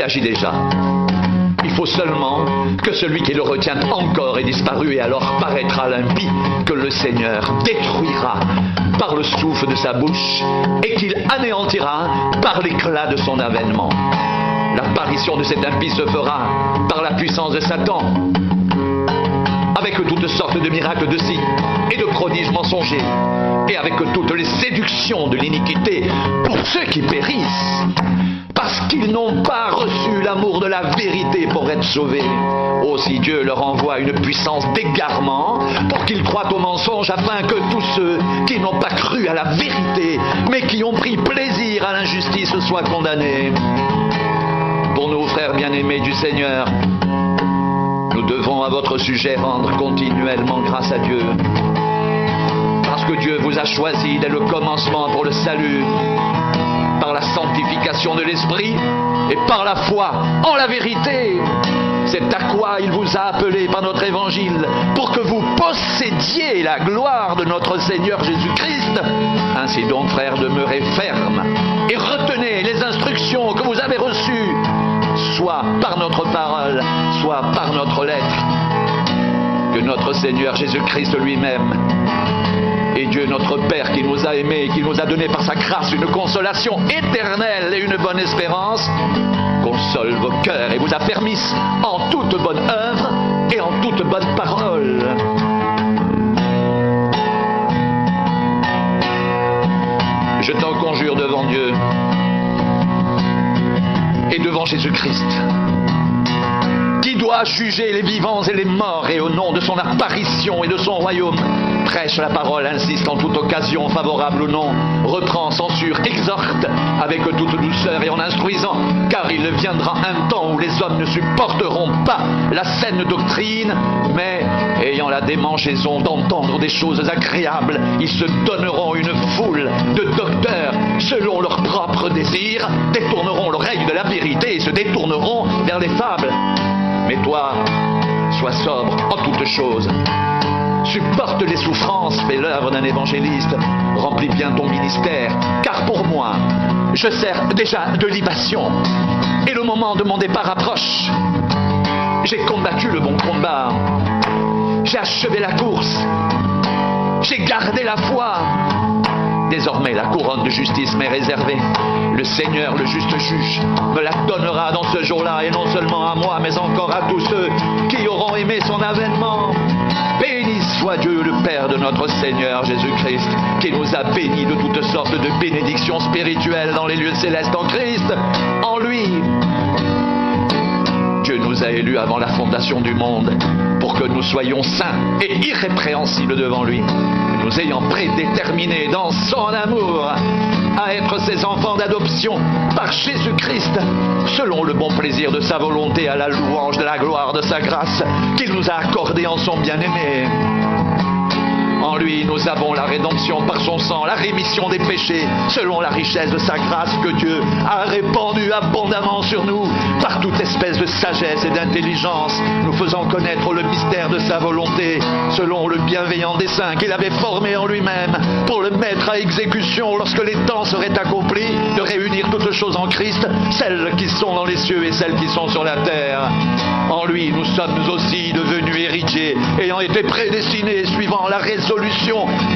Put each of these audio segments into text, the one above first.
agit déjà. Il faut seulement que celui qui le retient encore ait disparu, et alors paraîtra l'impie que le Seigneur détruira par le souffle de sa bouche et qu'il anéantira par l'éclat de son avènement. L'apparition de cet impie se fera par la puissance de Satan, avec toutes sortes de miracles de signes et de prodiges mensongers, et avec toutes les séductions de l'iniquité pour ceux qui périssent, parce qu'ils n'ont pas reçu l'amour de la vérité pour être sauvés. Aussi Dieu leur envoie une puissance d'égarement pour qu'ils croient au mensonge, afin que tous ceux qui n'ont pas cru à la vérité, mais qui ont pris plaisir à l'injustice, soient condamnés. Pour nous, frères bien-aimés du Seigneur, nous devons à votre sujet rendre continuellement grâce à Dieu, parce que Dieu vous a choisi dès le commencement pour le salut, par la sanctification de l'Esprit et par la foi en la vérité. C'est à quoi il vous a appelé par notre évangile, pour que vous possédiez la gloire de notre Seigneur Jésus-Christ. Ainsi donc, frères, demeurez fermes et retenez les instructions que vous avez reçues, soit par notre parole, soit par notre lettre. Que notre Seigneur Jésus-Christ lui-même et Dieu notre Père, qui nous a aimés et qui nous a donné par sa grâce une consolation éternelle et une bonne espérance, console vos cœurs et vous affermisse en toute bonne œuvre et en toute bonne parole. Je t'en conjure devant Dieu et devant Jésus-Christ, qui doit juger les vivants et les morts, et au nom de son apparition et de son royaume, prêche la parole, insiste en toute occasion, favorable ou non, reprend, censure, exhorte avec toute douceur et en instruisant, car il viendra un temps où les hommes ne supporteront pas la saine doctrine, mais ayant la démangeaison d'entendre des choses agréables, ils se donneront une foule de docteurs selon leurs propres désirs, détourneront l'oreille de la vérité et se détourneront vers les fables. Mais toi, sois sobre en toutes choses. Supporte les souffrances, fais l'œuvre d'un évangéliste, remplis bien ton ministère, car pour moi, je sers déjà de libation, et le moment de mon départ approche. J'ai combattu le bon combat, j'ai achevé la course, j'ai gardé la foi. Désormais, la couronne de justice m'est réservée. Le Seigneur, le juste juge, me la donnera dans ce jour-là, et non seulement à moi, mais encore à tous ceux qui auront aimé son avènement. Béni soit Dieu, le Père de notre Seigneur Jésus-Christ, qui nous a bénis de toutes sortes de bénédictions spirituelles dans les lieux célestes en Christ. En lui, Dieu nous a élus avant la fondation du monde, pour que nous soyons saints et irrépréhensibles devant lui, nous ayant prédéterminés dans son amour à être ses enfants d'adoption par Jésus-Christ, selon le bon plaisir de sa volonté, à la louange de la gloire de sa grâce qu'il nous a accordée en son bien-aimé. En lui, nous avons la rédemption par son sang, la rémission des péchés, selon la richesse de sa grâce que Dieu a répandue abondamment sur nous, par toute espèce de sagesse et d'intelligence, nous faisant connaître le mystère de sa volonté, selon le bienveillant dessein qu'il avait formé en lui-même, pour le mettre à exécution lorsque les temps seraient accomplis, de réunir toutes choses en Christ, celles qui sont dans les cieux et celles qui sont sur la terre. En lui, nous sommes aussi devenus héritiers, ayant été prédestinés suivant la résolution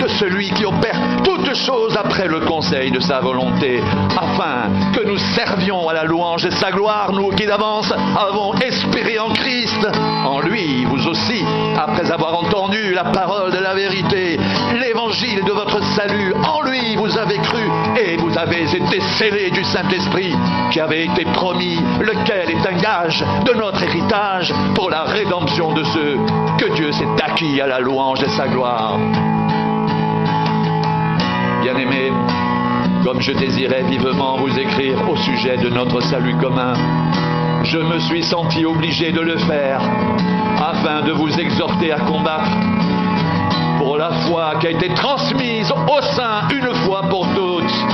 de celui qui opère toutes choses après le conseil de sa volonté, afin que nous servions à la louange de sa gloire, nous qui d'avance avons espéré en Christ. En lui, vous aussi, après avoir entendu la parole de la vérité, l'évangile de votre salut, en lui vous avez cru et vous avez été scellés du Saint-Esprit qui avait été promis, lequel est un gage de notre héritage pour la rédemption de ceux que Dieu s'est acquis à la louange de sa gloire. Bien-aimés, comme je désirais vivement vous écrire au sujet de notre salut commun, je me suis senti obligé de le faire afin de vous exhorter à combattre pour la foi qui a été transmise au sein une fois pour toutes.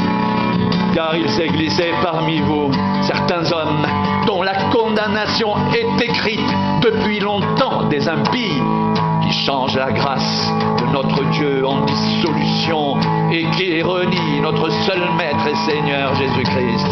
Car il s'est glissé parmi vous certains hommes dont la condamnation est écrite depuis longtemps, des impies qui changent la grâce de notre Dieu en dissolution et qui renient notre seul Maître et Seigneur Jésus-Christ.